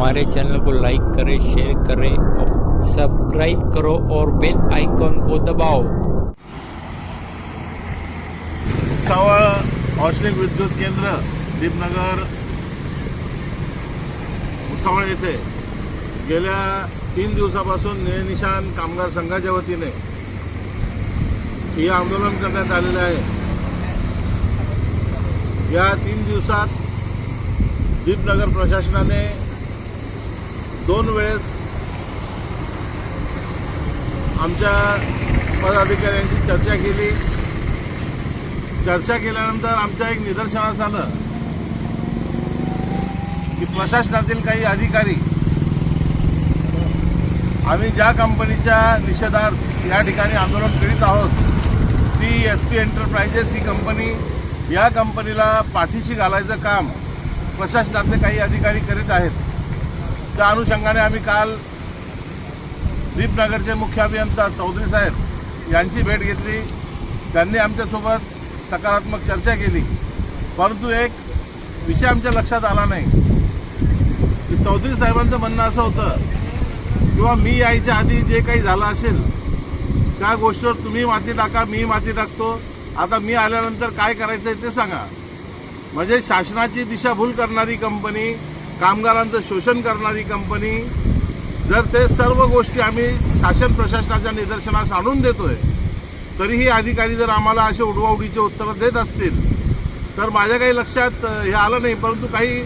हमारे चैनल को लाइक करें, शेयर करें और सब्सक्राइब करो और बेल आइकॉन को दबाओ। औष्णिक विद्युत केंद्र दीपनगर भुसावळ येथे गेल्या 3 दिवसापासून निळनिशाण कामगार संघाच्या वतीने हे आंदोलन करण्यात आलेले आहे। या 3 दिवसात दीपनगर प्रशासनाने 2 वेळेस आमच्या पदाधिकाऱ्यांची चर्चा केली। चर्चा केल्यानंतर आमच्या एक निदर्शनास आलं की प्रशासनातील काही अधिकारी आम्ही ज्या कंपनीच्या निषेधार्थ या ठिकाणी आंदोलन करीत आहोत ती एसपी एंटरप्राइजेस ही कंपनी, या कंपनीला पाठीशी घालायचं काम प्रशासनातले काही अधिकारी करीत आहेत। त्या अनुषंगाने आम्ही काल दीपनगरचे मुख्य अभियंता चौधरी साहेब यांची भेट घेतली। त्यांनी आमच्यासोबत सकारात्मक चर्चा केली, परंतु एक विषय आमच्या लक्षात आला नाही की चौधरी साहेबांचं म्हणणं असं होतं किंवा मी यायच्या आधी जे काही झालं असेल त्या गोष्टीवर तुम्ही माती टाका, मी माती टाकतो, आता मी आल्यानंतर काय करायचंय ते सांगा। म्हणजे शासनाची दिशाभूल करणारी कंपनी, कामगारांचं शोषण करणारी कंपनी, जर ते सर्व गोष्टी आम्ही शासन प्रशासनाच्या निदर्शनास आणून देतोय तरीही अधिकारी जर आम्हाला असे उडवाउडीचे उत्तरं देत असतील तर माझ्या काही लक्षात हे आलं नाही। परंतु काही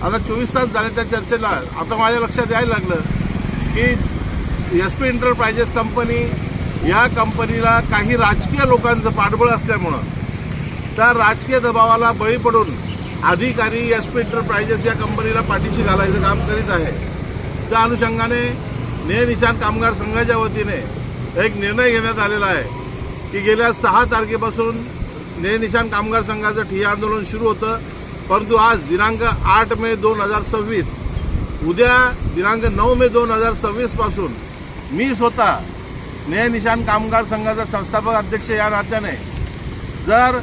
आता 24 तास झाले त्या चर्चेला, आता माझ्या लक्षात यायला लागलं की एसपी एंटरप्राइजेस कंपनी, या कंपनीला काही राजकीय लोकांचं पाठबळ असल्यामुळं त्या राजकीय दबावाला बळी पडून अधिकारी एसपी एंटरप्राइजेस या कंपनीला पाठीशी घालायचं काम करीत आहे। त्या अनुषंगाने निळनिशाण कामगार संघाच्या वतीने एक निर्णय घेण्यात आलेला आहे की गेल्या 6 तारखेपासून निळनिशाण कामगार संघाचं ठिय्या आंदोलन सुरू होतं, परंतु आज दिनांक 8 मे 2026 उद्या दिनांक 9 मे 2026 पासून मी स्वतः निळनिशाण कामगार संघाचा संस्थापक अध्यक्ष या नात्याने जर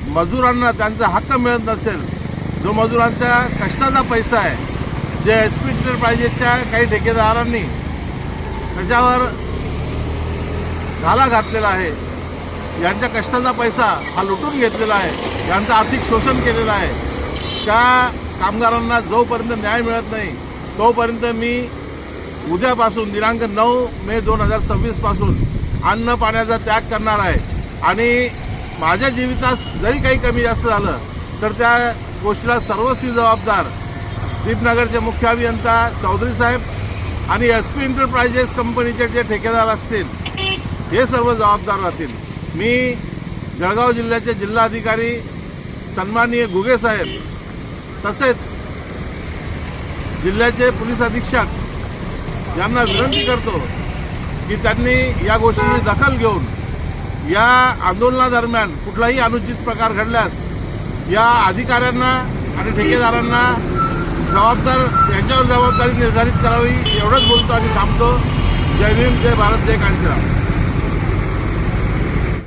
मजुरांना त्यांचा हक्क मिळत नसेल, जो मजुरांच्या कष्टाचा पैसा आहे, जे एसपी एंटरप्राइजेसच्या काही ठेकेदारांनी त्याच्यावर घाला घातलेला आहे, यांच्या कष्टाचा पैसा हा लुटून घेतलेला आहे, यांचं आर्थिक शोषण केलेलं आहे, त्या कामगारांना जोपर्यंत न्याय मिळत नाही तोपर्यंत मी उद्यापासून दिनांक 9 मे 2026 पासून अन्न पाण्याचा त्याग करणार आहे। आणि माझ्या जीवितास जरी काही कमी जास्त झालं तर त्या गोष्टीला सर्वस्वी जबाबदार दीपनगरचे मुख्य अभियंता चौधरी साहेब आणि एसपी एंटरप्राइजेस कंपनीचे जे ठेकेदार असतील हे सर्व जबाबदार राहतील। मी जळगाव जिल्ह्याचे जिल्हाधिकारी सन्माननीय घुगे साहेब तसेच जिल्ह्याचे पोलीस अधीक्षक यांना विनंती करतो की त्यांनी या गोष्टीची दखल घेऊन या आंदोलनादरम्यान कुठलाही अनुचित प्रकार घडल्यास या अधिकाऱ्यांना आणि ठेकेदारांना यांच्यावर जबाबदारी निर्धारित करावी, एवढंच बोलतो आणि थांबतो। जय भीम, जय भारत, जय कांशीराम।